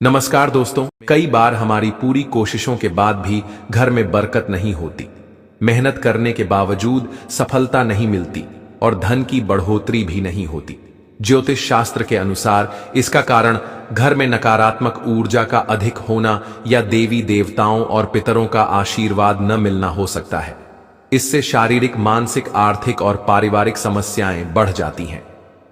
नमस्कार दोस्तों, कई बार हमारी पूरी कोशिशों के बाद भी घर में बरकत नहीं होती। मेहनत करने के बावजूद सफलता नहीं मिलती और धन की बढ़ोतरी भी नहीं होती। ज्योतिष शास्त्र के अनुसार इसका कारण घर में नकारात्मक ऊर्जा का अधिक होना या देवी देवताओं और पितरों का आशीर्वाद न मिलना हो सकता है। इससे शारीरिक, मानसिक, आर्थिक और पारिवारिक समस्याएं बढ़ जाती हैं।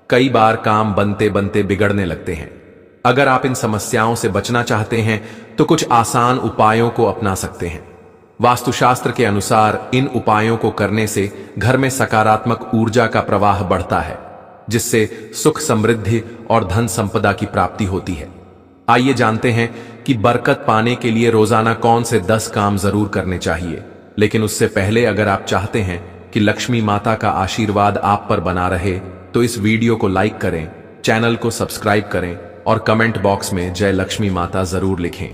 कई बार काम बनते बनते बिगड़ने लगते हैं। अगर आप इन समस्याओं से बचना चाहते हैं तो कुछ आसान उपायों को अपना सकते हैं। वास्तुशास्त्र के अनुसार इन उपायों को करने से घर में सकारात्मक ऊर्जा का प्रवाह बढ़ता है, जिससे सुख, समृद्धि और धन संपदा की प्राप्ति होती है। आइए जानते हैं कि बरकत पाने के लिए रोजाना कौन से 10 काम जरूर करने चाहिए। लेकिन उससे पहले अगर आप चाहते हैं कि लक्ष्मी माता का आशीर्वाद आप पर बना रहे तो इस वीडियो को लाइक करें, चैनल को सब्सक्राइब करें और कमेंट बॉक्स में जय लक्ष्मी माता जरूर लिखें।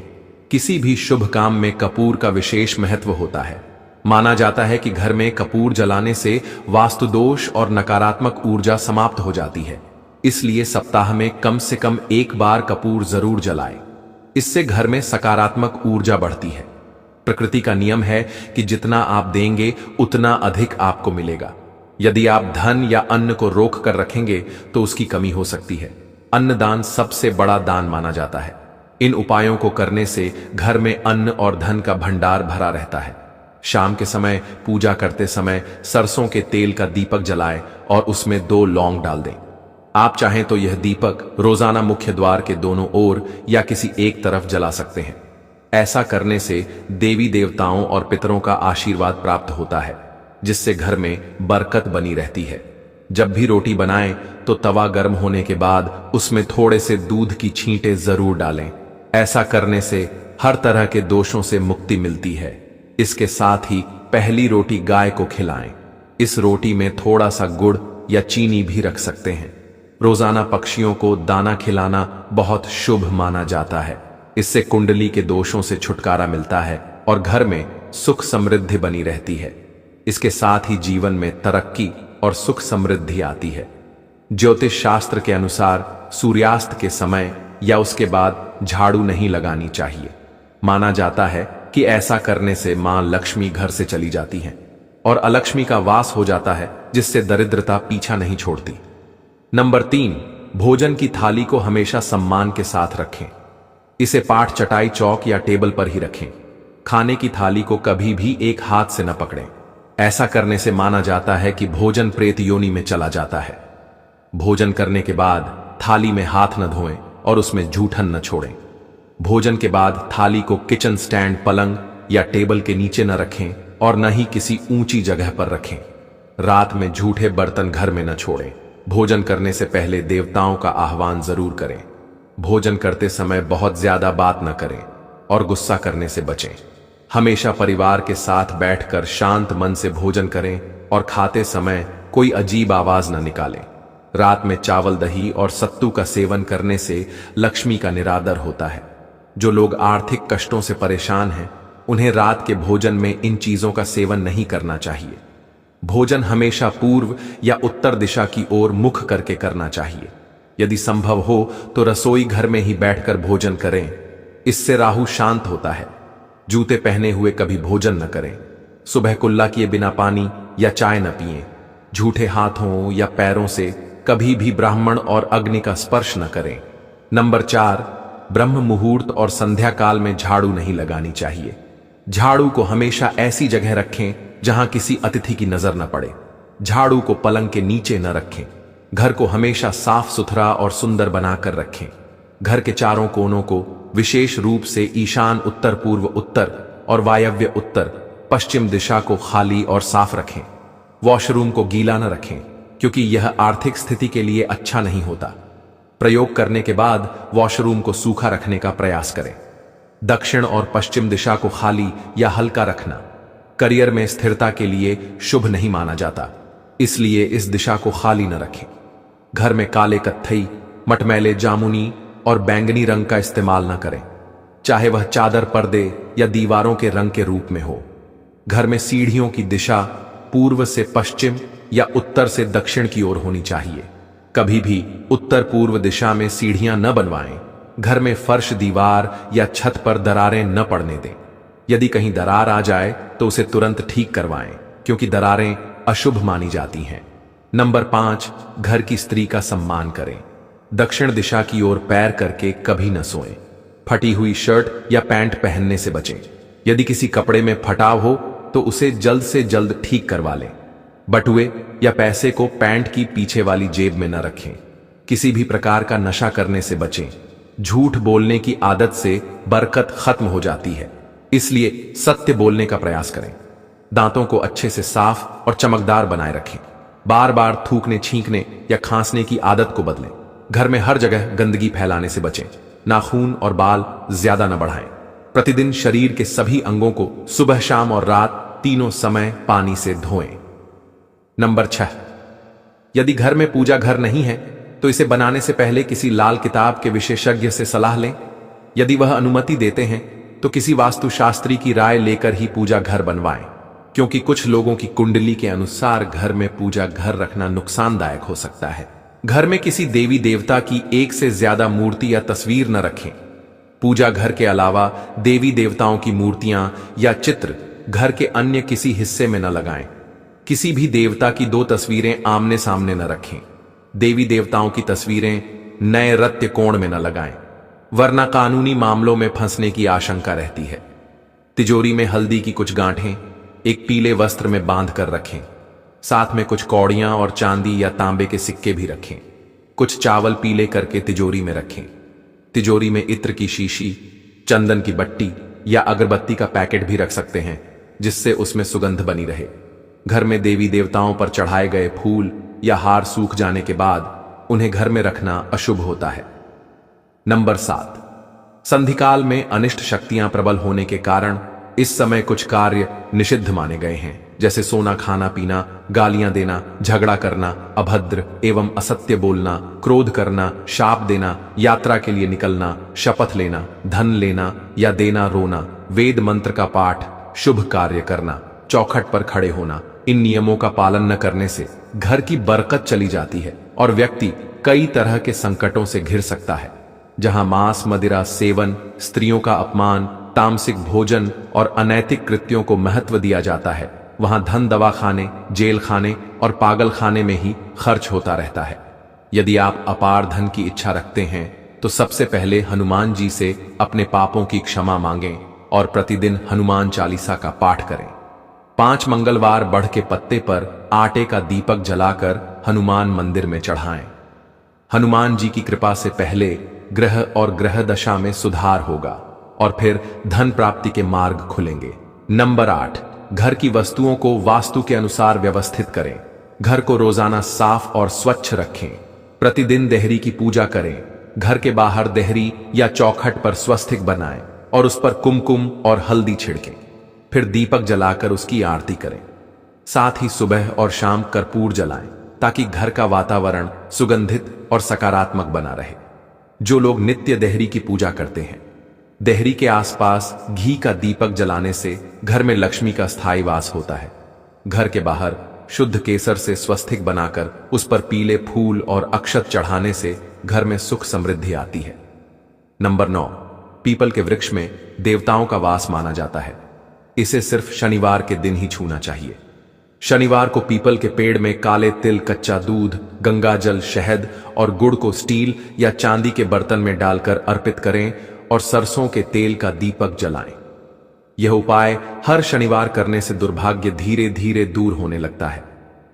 किसी भी शुभ काम में कपूर का विशेष महत्व होता है। माना जाता है कि घर में कपूर जलाने से वास्तु दोष और नकारात्मक ऊर्जा समाप्त हो जाती है। इसलिए सप्ताह में कम से कम एक बार कपूर जरूर जलाएं। इससे घर में सकारात्मक ऊर्जा बढ़ती है। प्रकृति का नियम है कि जितना आप देंगे उतना अधिक आपको मिलेगा। यदि आप धन या अन्न को रोक कर रखेंगे तो उसकी कमी हो सकती है। अन्नदान सबसे बड़ा दान माना जाता है। इन उपायों को करने से घर में अन्न और धन का भंडार भरा रहता है। शाम के समय पूजा करते समय सरसों के तेल का दीपक जलाएं और उसमें 2 लौंग डाल दें। आप चाहें तो यह दीपक रोजाना मुख्य द्वार के दोनों ओर या किसी एक तरफ जला सकते हैं। ऐसा करने से देवी देवताओं और पितरों का आशीर्वाद प्राप्त होता है, जिससे घर में बरकत बनी रहती है। जब भी रोटी बनाएं तो तवा गर्म होने के बाद उसमें थोड़े से दूध की छींटे जरूर डालें। ऐसा करने से हर तरह के दोषों से मुक्ति मिलती है। इसके साथ ही पहली रोटी गाय को खिलाएं। इस रोटी में थोड़ा सा गुड़ या चीनी भी रख सकते हैं। रोजाना पक्षियों को दाना खिलाना बहुत शुभ माना जाता है। इससे कुंडली के दोषों से छुटकारा मिलता है और घर में सुख समृद्धि बनी रहती है। इसके साथ ही जीवन में तरक्की और सुख समृद्धि आती है। ज्योतिष शास्त्र के अनुसार सूर्यास्त के समय या उसके बाद झाड़ू नहीं लगानी चाहिए। माना जाता है कि ऐसा करने से मां लक्ष्मी घर से चली जाती हैं और अलक्ष्मी का वास हो जाता है, जिससे दरिद्रता पीछा नहीं छोड़ती। नंबर 3, भोजन की थाली को हमेशा सम्मान के साथ रखें। इसे पाठ, चटाई, चौक या टेबल पर ही रखें। खाने की थाली को कभी भी एक हाथ से न पकड़ें। ऐसा करने से माना जाता है कि भोजन प्रेत योनि में चला जाता है। भोजन करने के बाद थाली में हाथ न धोएं और उसमें जूठन न छोड़ें। भोजन के बाद थाली को किचन स्टैंड, पलंग या टेबल के नीचे न रखें और न ही किसी ऊंची जगह पर रखें। रात में झूठे बर्तन घर में न छोड़ें। भोजन करने से पहले देवताओं का आह्वान जरूर करें। भोजन करते समय बहुत ज्यादा बात न करें और गुस्सा करने से बचें। हमेशा परिवार के साथ बैठकर शांत मन से भोजन करें और खाते समय कोई अजीब आवाज न निकालें। रात में चावल, दही और सत्तू का सेवन करने से लक्ष्मी का निरादर होता है। जो लोग आर्थिक कष्टों से परेशान हैं, उन्हें रात के भोजन में इन चीजों का सेवन नहीं करना चाहिए। भोजन हमेशा पूर्व या उत्तर दिशा की ओर मुख करके करना चाहिए। यदि संभव हो तो रसोई घर में ही बैठकर भोजन करें। इससे राहु शांत होता है। जूते पहने हुए कभी भोजन न करें। सुबह कुल्ला किए बिना पानी या चाय न पिएं। झूठे हाथों या पैरों से कभी भी ब्राह्मण और अग्नि का स्पर्श न करें। नंबर 4, ब्रह्म मुहूर्त और संध्या काल में झाड़ू नहीं लगानी चाहिए। झाड़ू को हमेशा ऐसी जगह रखें जहां किसी अतिथि की नजर न पड़े। झाड़ू को पलंग के नीचे न रखें। घर को हमेशा साफ सुथरा और सुंदर बनाकर रखें। घर के चारों कोनों को विशेष रूप से ईशान, उत्तर पूर्व उत्तर और वायव्य उत्तर पश्चिम दिशा को खाली और साफ रखें। वॉशरूम को गीला न रखें, क्योंकि यह आर्थिक स्थिति के लिए अच्छा नहीं होता। प्रयोग करने के बाद वॉशरूम को सूखा रखने का प्रयास करें। दक्षिण और पश्चिम दिशा को खाली या हल्का रखना करियर में स्थिरता के लिए शुभ नहीं माना जाता, इसलिए इस दिशा को खाली न रखें। घर में काले, कत्थई, मटमैले, जामुनी और बैंगनी रंग का इस्तेमाल न करें, चाहे वह चादर, पर्दे या दीवारों के रंग के रूप में हो। घर में सीढ़ियों की दिशा पूर्व से पश्चिम या उत्तर से दक्षिण की ओर होनी चाहिए। कभी भी उत्तर पूर्व दिशा में सीढ़ियां न बनवाएं। घर में फर्श, दीवार या छत पर दरारें न पड़ने दें। यदि कहीं दरार आ जाए तो उसे तुरंत ठीक करवाएं, क्योंकि दरारें अशुभ मानी जाती हैं। नंबर 5, घर की स्त्री का सम्मान करें। दक्षिण दिशा की ओर पैर करके कभी न सोएं। फटी हुई शर्ट या पैंट पहनने से बचें। यदि किसी कपड़े में फटाव हो तो उसे जल्द से जल्द ठीक करवा लें। बटुए या पैसे को पैंट की पीछे वाली जेब में न रखें। किसी भी प्रकार का नशा करने से बचें। झूठ बोलने की आदत से बरकत खत्म हो जाती है, इसलिए सत्य बोलने का प्रयास करें। दांतों को अच्छे से साफ और चमकदार बनाए रखें। बार बार थूकने, छींकने या खांसने की आदत को बदलें। घर में हर जगह गंदगी फैलाने से बचें। नाखून और बाल ज्यादा न बढ़ाएं। प्रतिदिन शरीर के सभी अंगों को सुबह, शाम और रात तीनों समय पानी से धोएं। नंबर 6, यदि घर में पूजा घर नहीं है तो इसे बनाने से पहले किसी लाल किताब के विशेषज्ञ से सलाह लें। यदि वह अनुमति देते हैं तो किसी वास्तुशास्त्री की राय लेकर ही पूजा घर बनवाएं, क्योंकि कुछ लोगों की कुंडली के अनुसार घर में पूजा घर रखना नुकसानदायक हो सकता है। घर में किसी देवी देवता की एक से ज्यादा मूर्ति या तस्वीर न रखें। पूजा घर के अलावा देवी देवताओं की मूर्तियां या चित्र घर के अन्य किसी हिस्से में न लगाएं। किसी भी देवता की 2 तस्वीरें आमने सामने न रखें। देवी देवताओं की तस्वीरें नए रत्य कोण में न लगाएं, वरना कानूनी मामलों में फंसने की आशंका रहती है। तिजोरी में हल्दी की कुछ गांठें एक पीले वस्त्र में बांध कर रखें। साथ में कुछ कौड़ियां और चांदी या तांबे के सिक्के भी रखें। कुछ चावल पीले करके तिजोरी में रखें। तिजोरी में इत्र की शीशी, चंदन की बट्टी या अगरबत्ती का पैकेट भी रख सकते हैं, जिससे उसमें सुगंध बनी रहे। घर में देवी देवताओं पर चढ़ाए गए फूल या हार सूख जाने के बाद उन्हें घर में रखना अशुभ होता है। नंबर 7, संधिकाल में अनिष्ट शक्तियां प्रबल होने के कारण इस समय कुछ कार्य निषिद्ध माने गए हैं, जैसे सोना, खाना पीना, गालियां देना, झगड़ा करना, अभद्र एवं असत्य बोलना, क्रोध करना, शाप देना, यात्रा के लिए निकलना, शपथ लेना, धन लेना या देना, रोना, वेद मंत्र का पाठ, शुभ कार्य करना, चौखट पर खड़े होना। इन नियमों का पालन न करने से घर की बरकत चली जाती है और व्यक्ति कई तरह के संकटों से घिर सकता है। जहां मांस, मदिरा सेवन, स्त्रियों का अपमान, तामसिक भोजन और अनैतिक कृत्यों को महत्व दिया जाता है, वहां धन दवा खाने, जेल खाने और पागल खाने में ही खर्च होता रहता है। यदि आप अपार धन की इच्छा रखते हैं तो सबसे पहले हनुमान जी से अपने पापों की क्षमा मांगें और प्रतिदिन हनुमान चालीसा का पाठ करें। 5 मंगलवार बढ़ के पत्ते पर आटे का दीपक जलाकर हनुमान मंदिर में चढ़ाएं। हनुमान जी की कृपा से पहले ग्रह और ग्रह दशा में सुधार होगा और फिर धन प्राप्ति के मार्ग खुलेंगे। नंबर 8, घर की वस्तुओं को वास्तु के अनुसार व्यवस्थित करें। घर को रोजाना साफ और स्वच्छ रखें। प्रतिदिन देहरी की पूजा करें। घर के बाहर देहरी या चौखट पर स्वस्तिक बनाएं और उस पर कुमकुम और हल्दी छिड़कें। फिर दीपक जलाकर उसकी आरती करें। साथ ही सुबह और शाम कर्पूर जलाएं, ताकि घर का वातावरण सुगंधित और सकारात्मक बना रहे। जो लोग नित्य देहरी की पूजा करते हैं, देहरी के आसपास घी का दीपक जलाने से घर में लक्ष्मी का स्थायी वास होता है। घर के बाहर शुद्ध केसर से स्वस्तिक बनाकर उस पर पीले फूल और अक्षत चढ़ाने से घर में सुख समृद्धि आती है। नंबर 9, पीपल के वृक्ष में देवताओं का वास माना जाता है। इसे सिर्फ शनिवार के दिन ही छूना चाहिए। शनिवार को पीपल के पेड़ में काले तिल, कच्चा दूध, गंगा जल, शहद और गुड़ को स्टील या चांदी के बर्तन में डालकर अर्पित करें और सरसों के तेल का दीपक जलाएं। यह उपाय हर शनिवार करने से दुर्भाग्य धीरे धीरे दूर होने लगता है।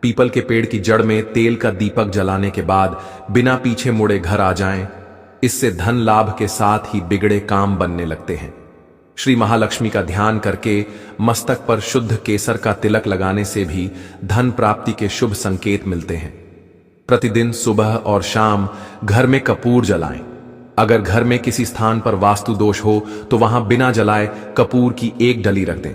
पीपल के पेड़ की जड़ में तेल का दीपक जलाने के बाद बिना पीछे मुड़े घर आ जाएं। इससे धन लाभ के साथ ही बिगड़े काम बनने लगते हैं। श्री महालक्ष्मी का ध्यान करके मस्तक पर शुद्ध केसर का तिलक लगाने से भी धन प्राप्ति के शुभ संकेत मिलते हैं। प्रतिदिन सुबह और शाम घर में कपूर जलाएं। अगर घर में किसी स्थान पर वास्तु दोष हो तो वहां बिना जलाए कपूर की एक डली रख दें।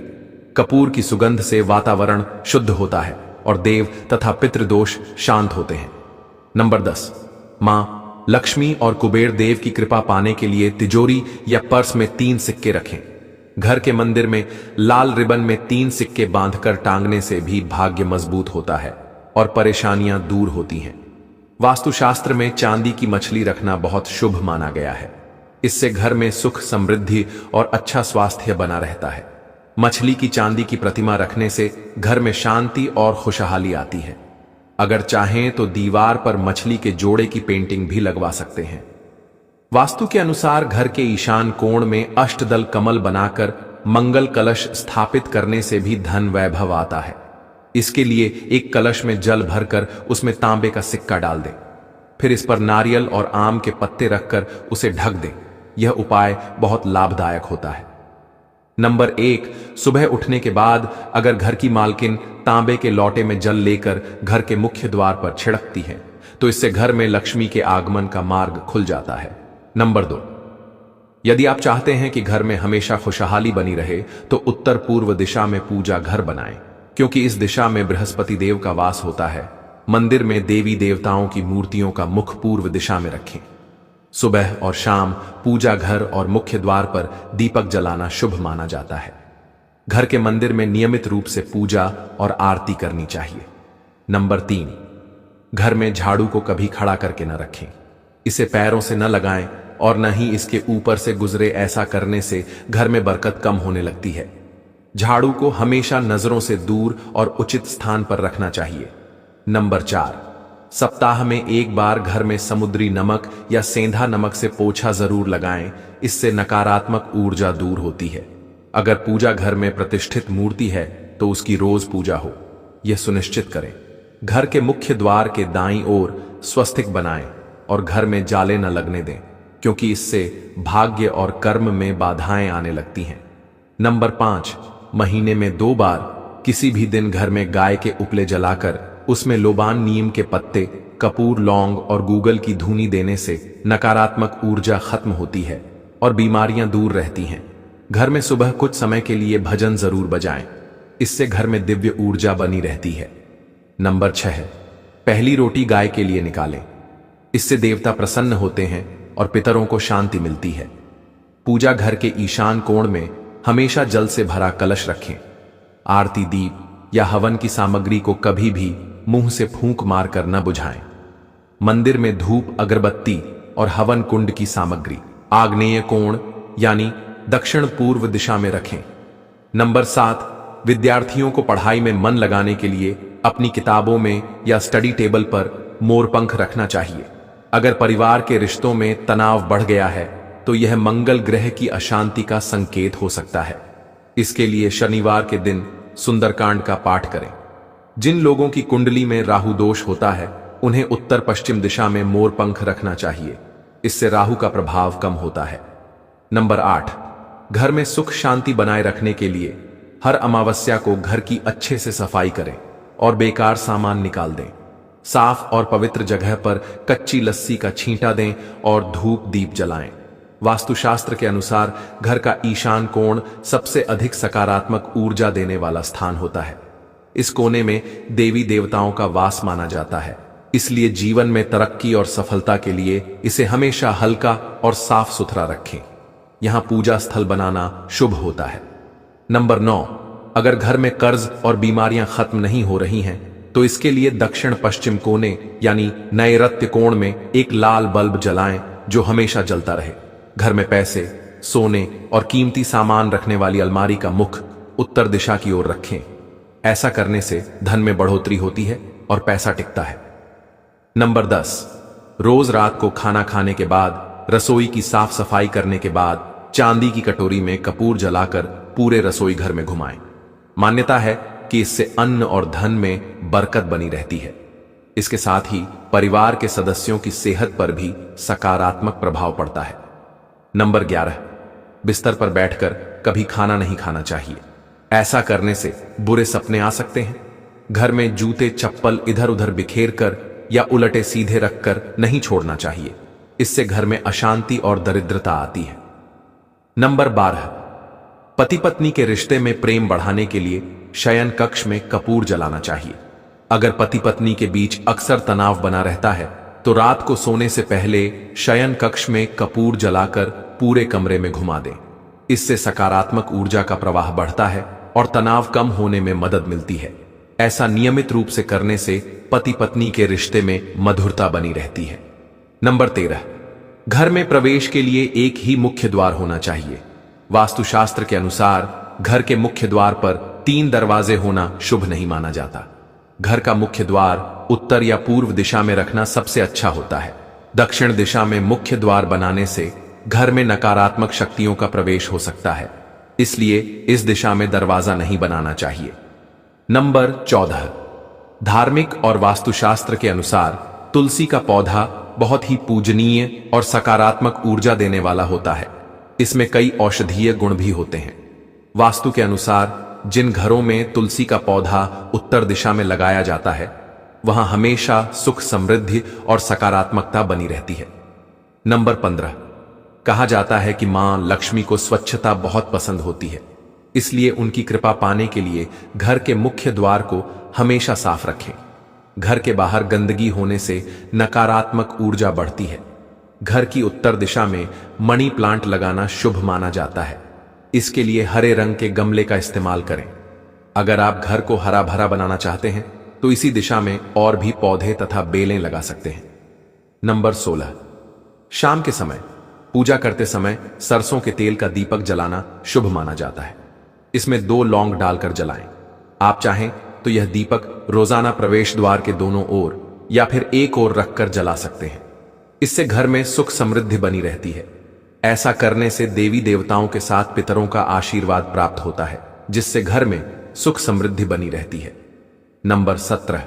कपूर की सुगंध से वातावरण शुद्ध होता है और देव तथा पितृ दोष शांत होते हैं। नंबर 10, मां लक्ष्मी और कुबेर देव की कृपा पाने के लिए तिजोरी या पर्स में 3 सिक्के रखें। घर के मंदिर में लाल रिबन में 3 सिक्के बांधकर टांगने से भी भाग्य मजबूत होता है और परेशानियां दूर होती हैं। वास्तुशास्त्र में चांदी की मछली रखना बहुत शुभ माना गया है। इससे घर में सुख, समृद्धि और अच्छा स्वास्थ्य बना रहता है। मछली की चांदी की प्रतिमा रखने से घर में शांति और खुशहाली आती है। अगर चाहें तो दीवार पर मछली के जोड़े की पेंटिंग भी लगवा सकते हैं। वास्तु के अनुसार घर के ईशान कोण में अष्टदल कमल बनाकर मंगल कलश स्थापित करने से भी धन वैभव आता है। इसके लिए एक कलश में जल भरकर उसमें तांबे का सिक्का डाल दें, फिर इस पर नारियल और आम के पत्ते रखकर उसे ढक दें। यह उपाय बहुत लाभदायक होता है। नंबर 1, सुबह उठने के बाद अगर घर की मालकिन तांबे के लोटे में जल लेकर घर के मुख्य द्वार पर छिड़कती है तो इससे घर में लक्ष्मी के आगमन का मार्ग खुल जाता है। नंबर 2, यदि आप चाहते हैं कि घर में हमेशा खुशहाली बनी रहे तो उत्तर पूर्व दिशा में पूजा घर बनाएं, क्योंकि इस दिशा में बृहस्पति देव का वास होता है। मंदिर में देवी देवताओं की मूर्तियों का मुख पूर्व दिशा में रखें। सुबह और शाम पूजा घर और मुख्य द्वार पर दीपक जलाना शुभ माना जाता है। घर के मंदिर में नियमित रूप से पूजा और आरती करनी चाहिए। नंबर 3, घर में झाड़ू को कभी खड़ा करके न रखें। इसे पैरों से न लगाएं और न ही इसके ऊपर से गुजरे। ऐसा करने से घर में बरकत कम होने लगती है। झाड़ू को हमेशा नजरों से दूर और उचित स्थान पर रखना चाहिए। नंबर 4, सप्ताह में एक बार घर में समुद्री नमक या सेंधा नमक से पोछा जरूर लगाएं। इससे नकारात्मक ऊर्जा दूर होती है। अगर पूजा घर में प्रतिष्ठित मूर्ति है तो उसकी रोज पूजा हो, यह सुनिश्चित करें। घर के मुख्य द्वार के दाईं ओर स्वस्तिक बनाएं और घर में जाले न लगने दें, क्योंकि इससे भाग्य और कर्म में बाधाएं आने लगती हैं। नंबर 5, महीने में 2 बार किसी भी दिन घर में गाय के उपले जलाकर उसमें लोबान, नीम के पत्ते, कपूर, लौंग और गूगल की धूनी देने से नकारात्मक ऊर्जा खत्म होती है और बीमारियां दूर रहती हैं। घर में सुबह कुछ समय के लिए भजन जरूर बजाएं, इससे घर में दिव्य ऊर्जा बनी रहती है। नंबर 6, पहली रोटी गाय के लिए निकालें। इससे देवता प्रसन्न होते हैं और पितरों को शांति मिलती है। पूजा घर के ईशान कोण में हमेशा जल से भरा कलश रखें। आरती दीप या हवन की सामग्री को कभी भी मुंह से फूंक मारकर न बुझाएं। मंदिर में धूप, अगरबत्ती और हवन कुंड की सामग्री आग्नेय कोण यानी दक्षिण पूर्व दिशा में रखें। नंबर 7, विद्यार्थियों को पढ़ाई में मन लगाने के लिए अपनी किताबों में या स्टडी टेबल पर मोरपंख रखना चाहिए। अगर परिवार के रिश्तों में तनाव बढ़ गया है तो यह मंगल ग्रह की अशांति का संकेत हो सकता है। इसके लिए शनिवार के दिन सुंदरकांड का पाठ करें। जिन लोगों की कुंडली में राहु दोष होता है उन्हें उत्तर पश्चिम दिशा में मोरपंख रखना चाहिए। इससे राहु का प्रभाव कम होता है। नंबर 8, घर में सुख शांति बनाए रखने के लिए हर अमावस्या को घर की अच्छे से सफाई करें और बेकार सामान निकाल दें। साफ और पवित्र जगह पर कच्ची लस्सी का छींटा दें और धूप दीप जलाएं। वास्तुशास्त्र के अनुसार घर का ईशान कोण सबसे अधिक सकारात्मक ऊर्जा देने वाला स्थान होता है। इस कोने में देवी देवताओं का वास माना जाता है, इसलिए जीवन में तरक्की और सफलता के लिए इसे हमेशा हल्का और साफ सुथरा रखें। यहां पूजा स्थल बनाना शुभ होता है। नंबर 9, अगर घर में कर्ज और बीमारियां खत्म नहीं हो रही हैं तो इसके लिए दक्षिण पश्चिम कोने यानी नैऋत्य कोण में एक लाल बल्ब जलाएं जो हमेशा जलता रहे। घर में पैसे, सोने और कीमती सामान रखने वाली अलमारी का मुख उत्तर दिशा की ओर रखें। ऐसा करने से धन में बढ़ोतरी होती है और पैसा टिकता है। नंबर 10, रोज रात को खाना खाने के बाद रसोई की साफ सफाई करने के बाद चांदी की कटोरी में कपूर जलाकर पूरे रसोई घर में घुमाएं। मान्यता है कि इससे अन्न और धन में बरकत बनी रहती है। इसके साथ ही परिवार के सदस्यों की सेहत पर भी सकारात्मक प्रभाव पड़ता है। नंबर 11, बिस्तर पर बैठकर कभी खाना नहीं खाना चाहिए। ऐसा करने से बुरे सपने आ सकते हैं। घर में जूते, चप्पल इधर उधर बिखेर कर या उलटे सीधे रखकर नहीं छोड़ना चाहिए। इससे घर में अशांति और दरिद्रता आती है। नंबर 12, पति पत्नी के रिश्ते में प्रेम बढ़ाने के लिए शयन कक्ष में कपूर जलाना चाहिए। अगर पति पत्नी के बीच अक्सर तनाव बना रहता है तो रात को सोने से पहले शयन कक्ष में कपूर जलाकर पूरे कमरे में घुमा दें। इससे सकारात्मक ऊर्जा का प्रवाह बढ़ता है और तनाव कम होने में मदद मिलती है। ऐसा नियमित रूप से करने से पति पत्नी के रिश्ते में मधुरता बनी रहती है। नंबर 13, घर में प्रवेश के लिए एक ही मुख्य द्वार होना चाहिए। वास्तुशास्त्र के अनुसार घर के मुख्य द्वार पर 3 दरवाजे होना शुभ नहीं माना जाता। घर का मुख्य द्वार उत्तर या पूर्व दिशा में रखना सबसे अच्छा होता है। दक्षिण दिशा में मुख्य द्वार बनाने से घर में नकारात्मक शक्तियों का प्रवेश हो सकता है, इसलिए इस दिशा में दरवाजा नहीं बनाना चाहिए। नंबर 14, धार्मिक और वास्तुशास्त्र के अनुसार तुलसी का पौधा बहुत ही पूजनीय और सकारात्मक ऊर्जा देने वाला होता है। इसमें कई औषधीय गुण भी होते हैं। वास्तु के अनुसार जिन घरों में तुलसी का पौधा उत्तर दिशा में लगाया जाता है, वहां हमेशा सुख, समृद्धि और सकारात्मकता बनी रहती है। नंबर 15, कहा जाता है कि मां लक्ष्मी को स्वच्छता बहुत पसंद होती है, इसलिए उनकी कृपा पाने के लिए घर के मुख्य द्वार को हमेशा साफ रखें। घर के बाहर गंदगी होने से नकारात्मक ऊर्जा बढ़ती है। घर की उत्तर दिशा में मनी प्लांट लगाना शुभ माना जाता है। इसके लिए हरे रंग के गमले का इस्तेमाल करें। अगर आप घर को हरा भरा बनाना चाहते हैं तो इसी दिशा में और भी पौधे तथा बेलें लगा सकते हैं। नंबर 16, शाम के समय पूजा करते समय सरसों के तेल का दीपक जलाना शुभ माना जाता है। इसमें 2 लौंग डालकर जलाएं। आप चाहें तो यह दीपक रोजाना प्रवेश द्वार के दोनों ओर या फिर एक ओर रखकर जला सकते हैं। इससे घर में सुख समृद्धि बनी रहती है। ऐसा करने से देवी देवताओं के साथ पितरों का आशीर्वाद प्राप्त होता है, जिससे घर में सुख समृद्धि बनी रहती है। नंबर 17,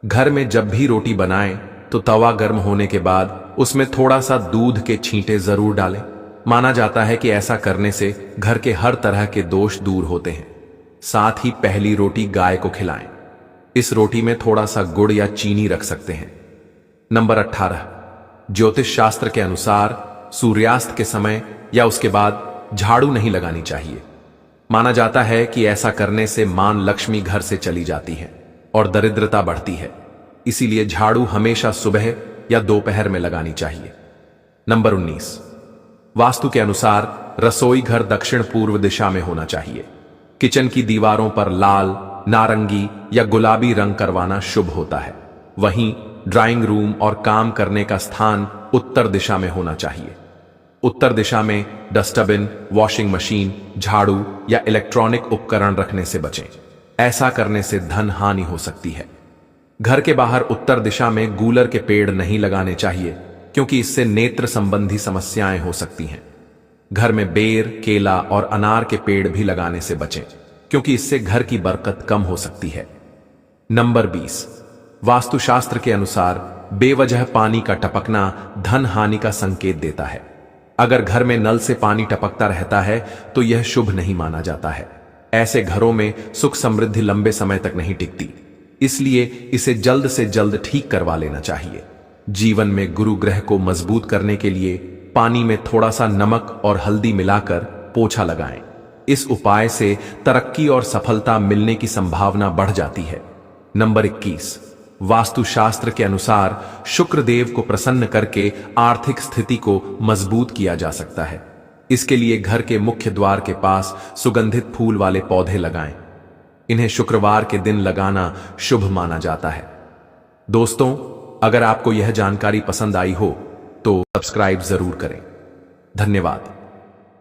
घर में जब भी रोटी बनाएं तो तवा गर्म होने के बाद उसमें थोड़ा सा दूध के छींटे जरूर डालें। माना जाता है कि ऐसा करने से घर के हर तरह के दोष दूर होते हैं। साथ ही पहली रोटी गाय को खिलाएं। इस रोटी में थोड़ा सा गुड़ या चीनी रख सकते हैं। नंबर 18, ज्योतिष शास्त्र के अनुसार सूर्यास्त के समय या उसके बाद झाड़ू नहीं लगानी चाहिए। माना जाता है कि ऐसा करने से मां लक्ष्मी घर से चली जाती है और दरिद्रता बढ़ती है, इसीलिए झाड़ू हमेशा सुबह या दोपहर में लगानी चाहिए। नंबर 19, वास्तु के अनुसार रसोई घर दक्षिण पूर्व दिशा में होना चाहिए। किचन की दीवारों पर लाल, नारंगी या गुलाबी रंग करवाना शुभ होता है। वहीं ड्राइंग रूम और काम करने का स्थान उत्तर दिशा में होना चाहिए। उत्तर दिशा में डस्टबिन, वॉशिंग मशीन, झाड़ू या इलेक्ट्रॉनिक उपकरण रखने से बचें। ऐसा करने से धन हानि हो सकती है। घर के बाहर उत्तर दिशा में गूलर के पेड़ नहीं लगाने चाहिए, क्योंकि इससे नेत्र संबंधी समस्याएं हो सकती हैं। घर में बेर, केला और अनार के पेड़ भी लगाने से बचें, क्योंकि इससे घर की बरकत कम हो सकती है। नंबर 20, वास्तुशास्त्र के अनुसार बेवजह पानी का टपकना धन हानि का संकेत देता है। अगर घर में नल से पानी टपकता रहता है तो यह शुभ नहीं माना जाता है। ऐसे घरों में सुख समृद्धि लंबे समय तक नहीं टिकती, इसलिए इसे जल्द से जल्द ठीक करवा लेना चाहिए। जीवन में गुरु ग्रह को मजबूत करने के लिए पानी में थोड़ा सा नमक और हल्दी मिलाकर पोछा लगाएं। इस उपाय से तरक्की और सफलता मिलने की संभावना बढ़ जाती है। नंबर 21, वास्तुशास्त्र के अनुसार शुक्र देव को प्रसन्न करके आर्थिक स्थिति को मजबूत किया जा सकता है। इसके लिए घर के मुख्य द्वार के पास सुगंधित फूल वाले पौधे लगाएं। इन्हें शुक्रवार के दिन लगाना शुभ माना जाता है। दोस्तों, अगर आपको यह जानकारी पसंद आई हो तो सब्सक्राइब जरूर करें। धन्यवाद।